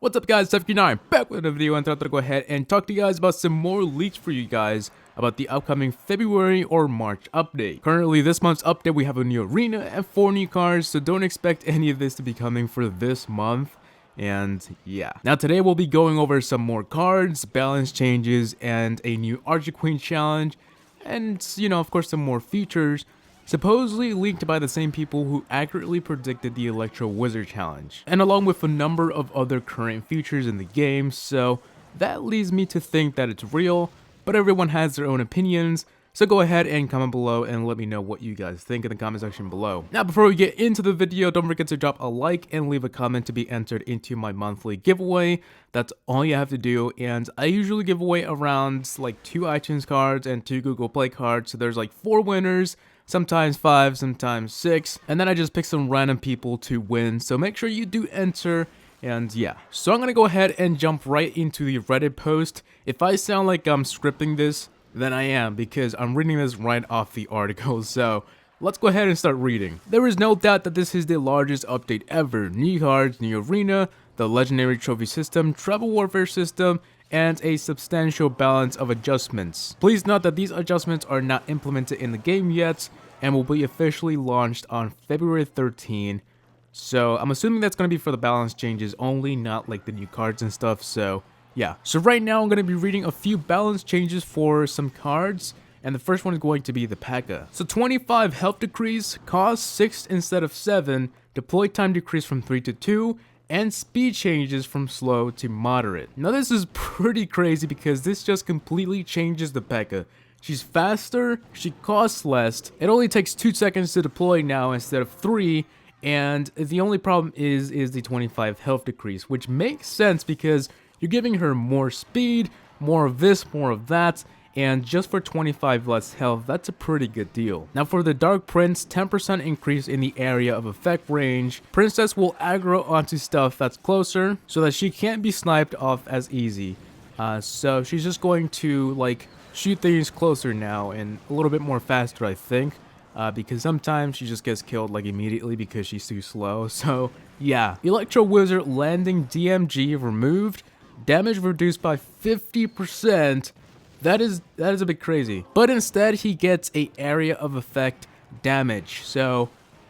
What's up guys, F9 back with another video, and thought I'd go ahead and talk to you guys about some more leaks for you guys about the upcoming February or March update. Currently this month's update we have a new arena and 4 new cards, so don't expect any of this to be coming for this month. And yeah, now today we'll be going over some more cards, balance changes, and a new Archer Queen challenge, and of course some more features supposedly leaked by the same people who accurately predicted the Electro Wizard challenge, and along with a number of other current features in the game. So that leads me to think that it's real, but everyone has their own opinions. So go ahead and comment below and let me know what you guys think in the comment section below. Now before we get into the video, don't forget to drop a like and leave a comment to be entered into my monthly giveaway. That's all you have to do, and I usually give away around like 2 iTunes cards and 2 Google Play cards, so there's like 4 winners. Sometimes 5, sometimes 6, and then I just pick some random people to win, so make sure you do enter. And yeah, so I'm gonna go ahead and jump right into the Reddit post. If I sound like I'm scripting this, then I am, because I'm reading this right off the article, so let's go ahead and start reading. There is no doubt that this is the largest update ever. New cards, new arena, the legendary trophy system, travel warfare system, and a substantial balance of adjustments. Please note that these adjustments are not implemented in the game yet and will be officially launched on February 13. So I'm assuming that's going to be for the balance changes only, not like the new cards and stuff. So yeah, so right now I'm going to be reading a few balance changes for some cards, and the first one is going to be the P.E.K.K.A. So 25 health decrease, cost 6 instead of 7, deploy time decrease from 3 to 2, and speed changes from slow to moderate. Now this is pretty crazy because this just completely changes the P.E.K.K.A. She's faster, she costs less, it only takes 2 seconds to deploy now instead of 3, and the only problem is the 25 health decrease, which makes sense because you're giving her more speed, more of this, more of that, and just for 25 less health, that's a pretty good deal. Now for the Dark Prince, 10% increase in the area of effect range. Princess will aggro onto stuff that's closer so that she can't be sniped off as easy. So she's just going to like shoot things closer now and a little bit more faster, I think. Because sometimes she just gets killed like immediately because she's too slow. So yeah, Electro Wizard landing DMG removed. Damage reduced by 50%. That is a bit crazy. But instead he gets a area of effect damage. So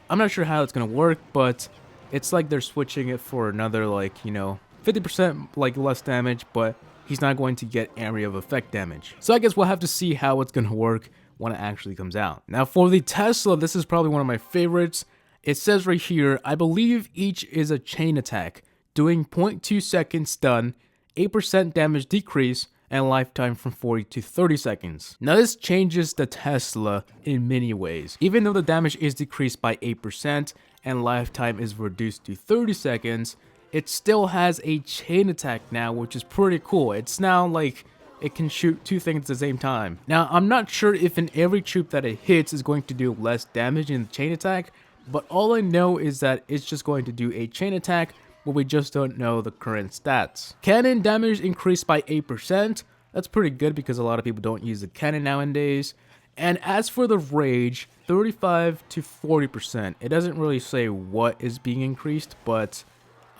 I'm not sure how it's gonna work, but it's like they're switching it for another 50% like less damage, but he's not going to get area of effect damage. So I guess we'll have to see how it's gonna work when it actually comes out. Now for the Tesla, this is probably one of my favorites. It says right here, I believe each is a chain attack, doing 0.2 seconds stun, 8% damage decrease, and lifetime from 40 to 30 seconds. Now this changes the Tesla in many ways. Even though the damage is decreased by 8% and lifetime is reduced to 30 seconds, it still has a chain attack now, which is pretty cool. It's now like it can shoot 2 things at the same time. Now I'm not sure if in every troop that it hits is going to do less damage in the chain attack, but all I know is that it's just going to do a chain attack, but we just don't know the current stats. Cannon damage increased by 8%. That's pretty good because a lot of people don't use the cannon nowadays. And as for the rage, 35 to 40%. It doesn't really say what is being increased, but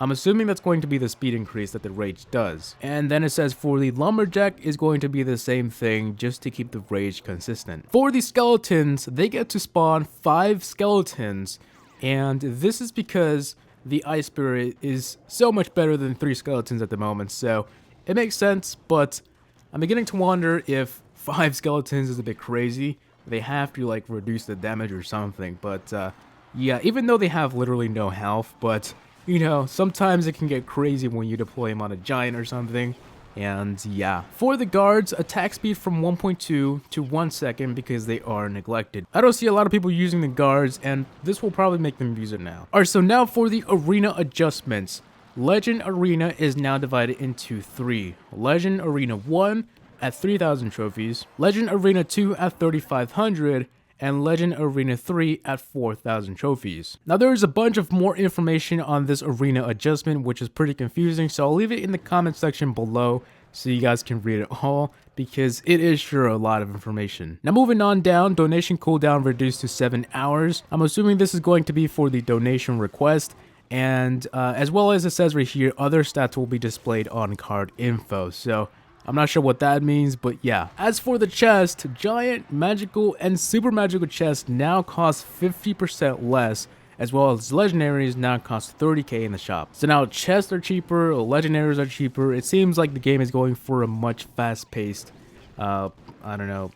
I'm assuming that's going to be the speed increase that the rage does. And then it says for the lumberjack is going to be the same thing, just to keep the rage consistent. For the skeletons, they get to spawn 5 skeletons, and this is because the Ice Spirit is so much better than 3 skeletons at the moment, so it makes sense, but I'm beginning to wonder if 5 skeletons is a bit crazy. They have to like reduce the damage or something, but yeah, even though they have literally no health, but sometimes it can get crazy when you deploy them on a giant or something. And yeah, for the guards, attack speed from 1.2 to 1 second because they are neglected. I don't see a lot of people using the guards, and this will probably make them use it now. Alright, so now for the arena adjustments. Legend Arena is now divided into 3. Legend Arena 1 at 3,000 trophies, Legend Arena 2 at 3,500, and Legend Arena 3 at 4,000 trophies. Now there is a bunch of more information on this arena adjustment, which is pretty confusing, so I'll leave it in the comment section below so you guys can read it all, because it is sure a lot of information. Now moving on down, donation cooldown reduced to 7 hours. I'm assuming this is going to be for the donation request, And as well as it says right here, other stats will be displayed on card info. So I'm not sure what that means, but yeah. As for the chest, giant, magical, and super magical chests now cost 50% less, as well as legendaries now cost 30k in the shop. So now chests are cheaper, legendaries are cheaper. It seems like the game is going for a much fast-paced, I don't know,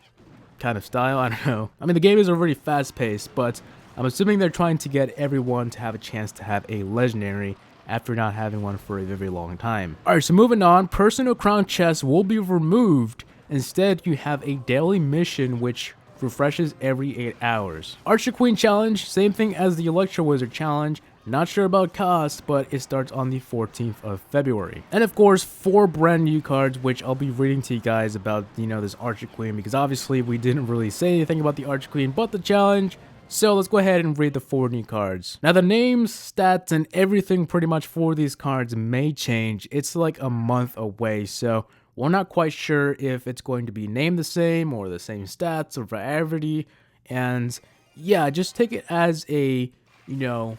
kind of style. I don't know. I mean, the game is already fast-paced, but I'm assuming they're trying to get everyone to have a chance to have a legendary after not having one for a very long time. Alright, so moving on, personal crown chests will be removed. Instead, you have a daily mission which refreshes every 8 hours. Archer Queen challenge, same thing as the Electro Wizard challenge. Not sure about cost, but it starts on the 14th of February. And of course, 4 brand new cards, which I'll be reading to you guys about, you know, this Archer Queen, because obviously we didn't really say anything about the Archer Queen, but the challenge. So let's go ahead and read the 4 new cards. Now the names, stats, and everything pretty much for these cards may change. It's like a month away, so we're not quite sure if it's going to be named the same or the same stats or variety. And yeah, just take it as a, you know,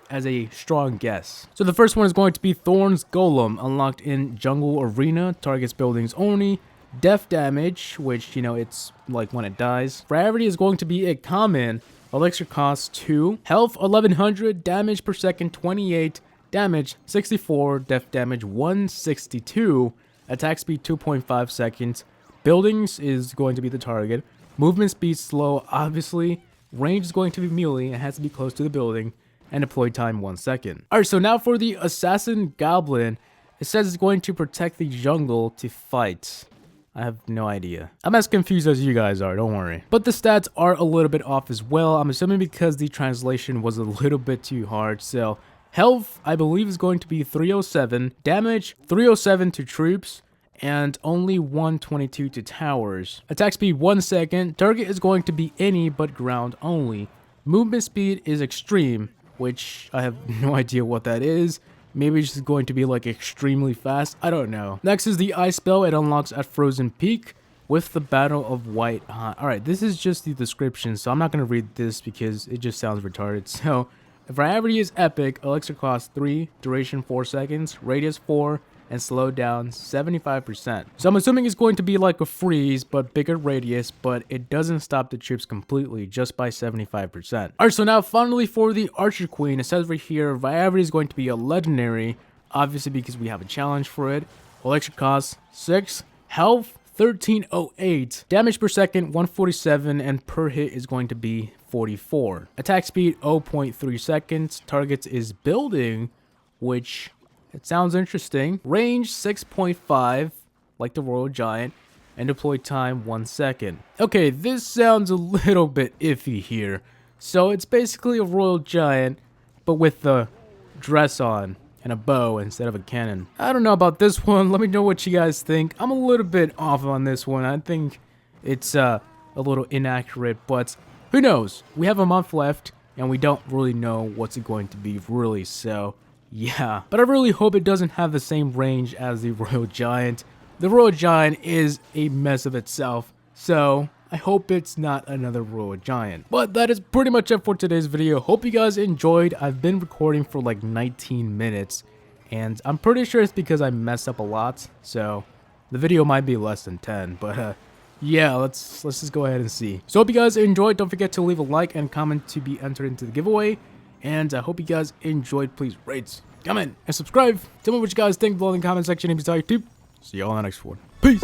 as a strong guess. So the first one is going to be Thorn's Golem, unlocked in Jungle Arena, targets buildings only. Death damage, which, you know, it's like when it dies. Gravity is going to be a common. Elixir costs 2. Health 1100, damage per second 28, damage 64, death damage 162, attack speed 2.5 seconds. Buildings is going to be the target. Movement speed slow, obviously. Range is going to be melee, it has to be close to the building. And deploy time 1 second. Alright, so now for the Assassin Goblin, it says it's going to protect the jungle to fight. I have no idea. I'm as confused as you guys are, don't worry. But the stats are a little bit off as well. I'm assuming because the translation was a little bit too hard. So health, I believe, is going to be 307. Damage, 307 to troops. And only 122 to towers. Attack speed 1 second. Target is going to be any but ground only. Movement speed is extreme, which I have no idea what that is. Maybe it's just going to be like extremely fast. I don't know. Next is the ice spell. It unlocks at Frozen Peak with the Battle of White Hot. Alright, this is just the description, so I'm not going to read this because it just sounds retarded. So, variety is epic. Elixir costs 3, duration 4 seconds, radius 4, and slow down 75%. So I'm assuming it's going to be like a freeze, but bigger radius, but it doesn't stop the troops completely, just by 75%. Alright, so now finally for the Archer Queen, it says right here, variety is going to be a legendary, obviously because we have a challenge for it. Elixir costs 6, health 1308, damage per second 147, and per hit is going to be 44. Attack speed 0.3 seconds, targets is building, which it sounds interesting. Range 6.5, like the Royal Giant, and deploy time 1 second. Okay, this sounds a little bit iffy here. So it's basically a Royal Giant, but with the dress on and a bow instead of a cannon. I don't know about this one. Let me know what you guys think. I'm a little bit off on this one. I think it's a little inaccurate, but who knows? We have a month left, and we don't really know what's it going to be really, so yeah. But I really hope it doesn't have the same range as the Royal Giant. The Royal Giant is a mess of itself, so I hope it's not another Royal Giant. But that is pretty much it for today's video. Hope you guys enjoyed. I've been recording for like 19 minutes, and I'm pretty sure it's because I messed up a lot, so the video might be less than 10, but yeah, let's just go ahead and see. So hope you guys enjoyed. Don't forget to leave a like and comment to be entered into the giveaway. And I hope you guys enjoyed. Please rate, comment, and subscribe. Tell me what you guys think below in the comment section. See y'all in the next one. Peace.